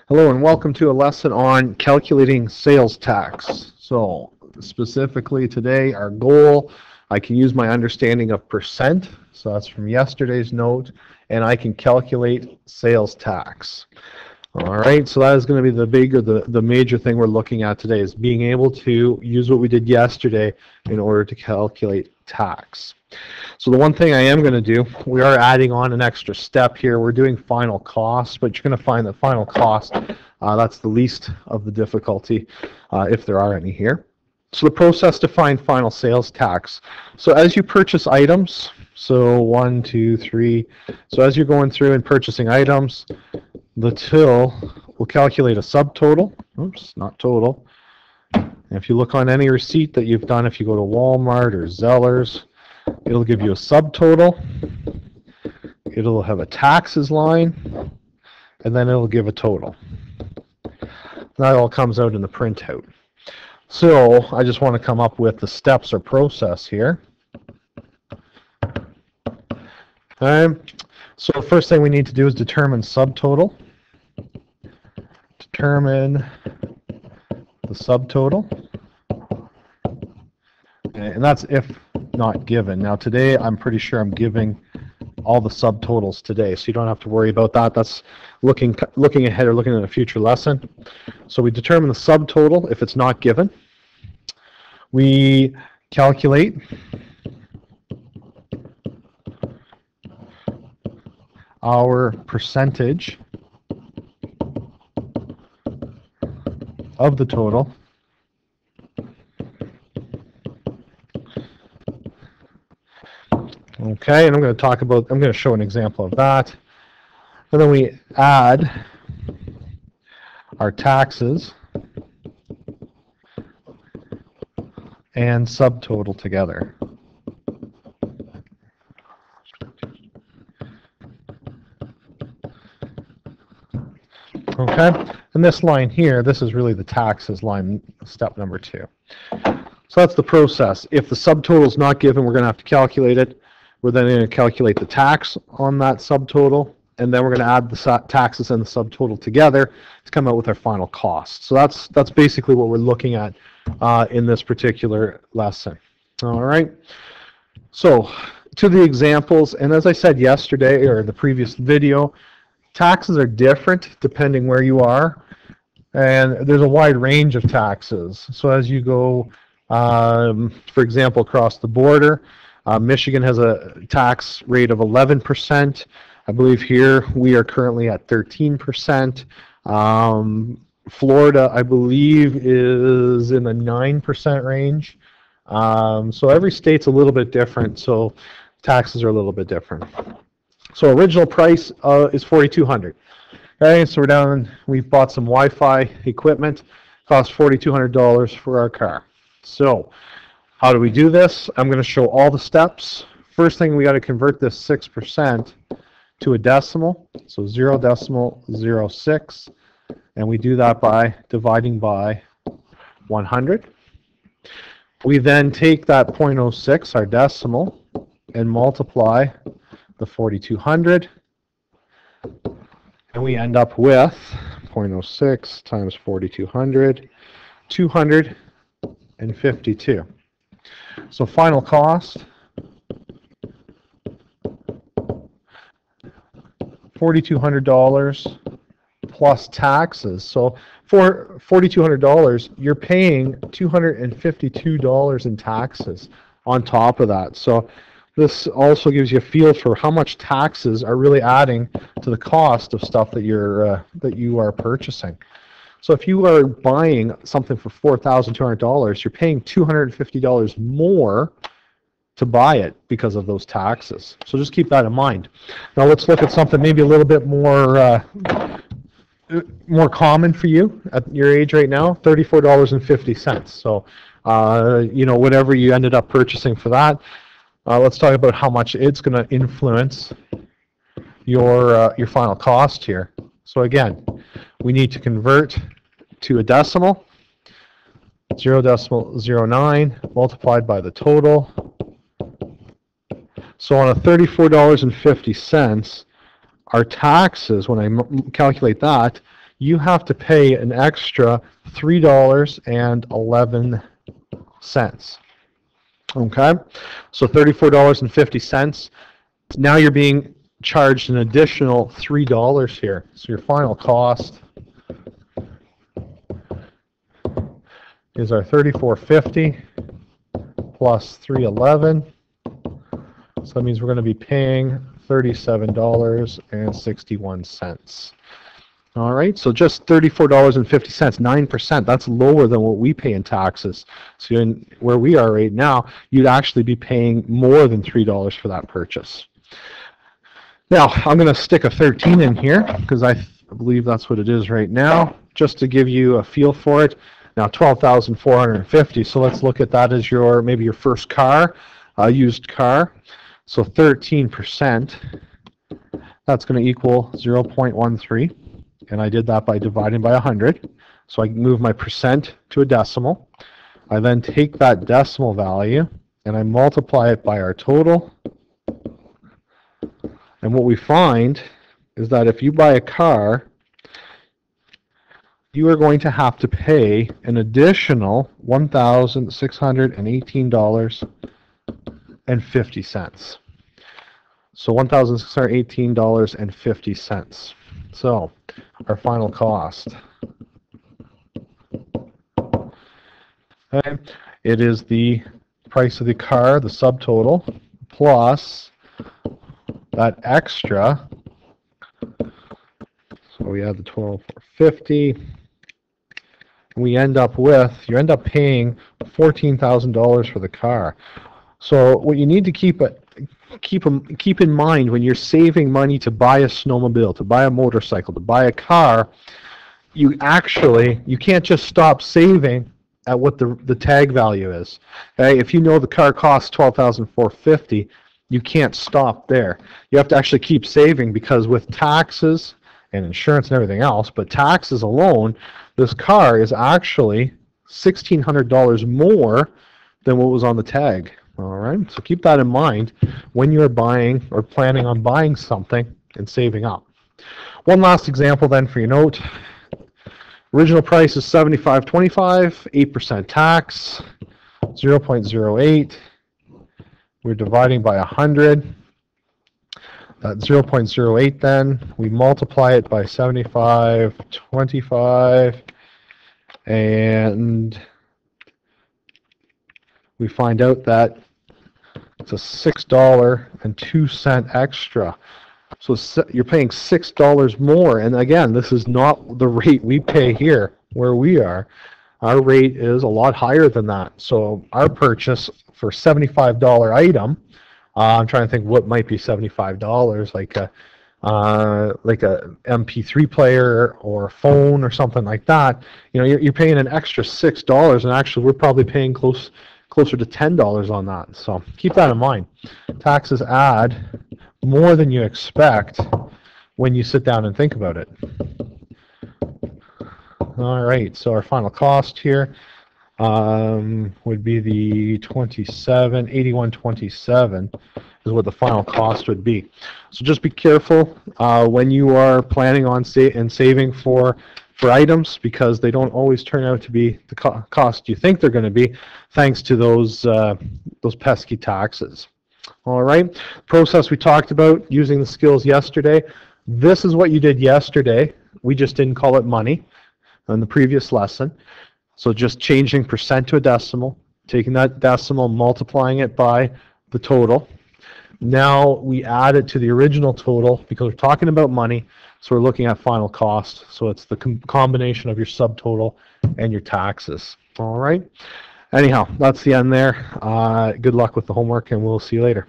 Hello and welcome to a lesson on calculating sales tax. So specifically today our goal, I can use my understanding of percent, so that's from yesterday's note, and I can calculate sales tax. Alright, so that is going to be the big or the major thing we're looking at today, is being able to use what we did yesterday in order to calculate tax. So the one thing I am going to do, we are adding on an extra step here. We're doing final cost, but you're going to find that final cost, that's the least of the difficulty, if there are any here. So the process to find final sales tax. So as you purchase items, so 1, 2, 3, so as you're going through and purchasing items, the till will calculate a subtotal. Oops, not total. And if you look on any receipt that you've done, if you go to Walmart or Zellers, it'll give you a subtotal. It'll have a taxes line, and then it'll give a total. That all comes out in the printout. So I just want to come up with the steps or process here. So the first thing we need to do is determine subtotal. Determine the subtotal. And that's if not given. Now today I'm pretty sure I'm giving all the subtotals today, so you don't have to worry about that. That's looking ahead or looking at a future lesson. So we determine the subtotal if it's not given. We calculate our percentage of the total. Okay, and I'm going to show an example of that. And then we add our taxes and subtotal together. Okay, and this line here, this is really the taxes line, step number 2. So that's the process. If the subtotal is not given, we're going to have to calculate it. We're then going to calculate the tax on that subtotal, and then we're going to add the taxes and the subtotal together to come out with our final cost. So that's basically what we're looking at in this particular lesson. All right. So to the examples, and as I said yesterday or the previous video, taxes are different depending where you are, and there's a wide range of taxes. So as you go, for example, across the border, Michigan has a tax rate of 11%. I believe here we are currently at 13%. Florida, I believe, is in the 9% range. So every state's a little bit different, so taxes are a little bit different. So original price is $4,200. Okay, so we're down. We've bought some Wi-Fi equipment. Cost $4,200 for our car. So how do we do this? I'm going to show all the steps. First thing, we got to convert this 6% to a decimal. So 0.06, and we do that by dividing by 100. We then take that 0.06, our decimal, and multiply the 4,200, and we end up with 0.06 times 4,200, 252. So final cost, $4,200 plus taxes. So for $4,200, you're paying $252 in taxes on top of that. So this also gives you a feel for how much taxes are really adding to the cost of stuff that you are purchasing. So if you are buying something for $4,200, you're paying $250 more to buy it because of those taxes. So just keep that in mind. Now let's look at something maybe a little bit more common for you at your age right now, $34.50. So you know, whatever you ended up purchasing for that. Let's talk about how much it's going to influence your final cost here. So again, we need to convert to a decimal, 0.09 multiplied by the total. So on a $34.50, our taxes, when I calculate that, you have to pay an extra $3.11. Okay, so $34.50. Now you're being charged an additional $3 here. So your final cost is our $34.50 plus $3.11. So that means we're going to be paying $37.61. All right, so just $34.50, 9%. That's lower than what we pay in taxes. So where we are right now, you'd actually be paying more than $3 for that purchase. Now, I'm going to stick a 13 in here because I believe that's what it is right now, just to give you a feel for it. Now, $12,450. So let's look at that as maybe your first car, used car. So 13%, that's going to equal 0.13, and I did that by dividing by 100. So I move my percent to a decimal. I then take that decimal value and I multiply it by our total. And what we find is that if you buy a car, you are going to have to pay an additional $1,618.50. So $1,618.50. So our final cost. Okay. It is the price of the car, the subtotal, plus that extra. So we have the $12,450. We end up with, you end up paying $14,000 for the car. So what you need to keep in mind when you're saving money to buy a snowmobile, to buy a motorcycle, to buy a car, you can't just stop saving at what the tag value is. Okay? If you know the car costs $12,450, you can't stop there. You have to actually keep saving, because with taxes and insurance and everything else, but taxes alone, this car is actually $1,600 more than what was on the tag. All right, so keep that in mind when you're buying or planning on buying something and saving up. One last example then for your note. Original price is $75.25, 8% tax, 0.08. We're dividing by 100. That 0.08 then, we multiply it by 75.25, and we find out that it's a $6.02 extra. So you're paying $6 more. And again, this is not the rate we pay here where we are. Our rate is a lot higher than that. So our purchase for $75 item, I'm trying to think what might be $75, like a MP3 player or a phone or something like that. You know, you're paying an extra $6, and actually we're probably paying closer to $10 on that. So keep that in mind. Taxes add more than you expect when you sit down and think about it. All right, so our final cost here would be the $81.27 is what the final cost would be. So just be careful when you are planning on saving for items, because they don't always turn out to be the cost you think they're going to be, thanks to those pesky taxes. All right, process we talked about using the skills yesterday. This is what you did yesterday. We just didn't call it money in the previous lesson. So just changing percent to a decimal, taking that decimal, multiplying it by the total. Now we add it to the original total because we're talking about money, so we're looking at final cost. So it's the combination of your subtotal and your taxes. All right. Anyhow, that's the end there. Good luck with the homework, and we'll see you later.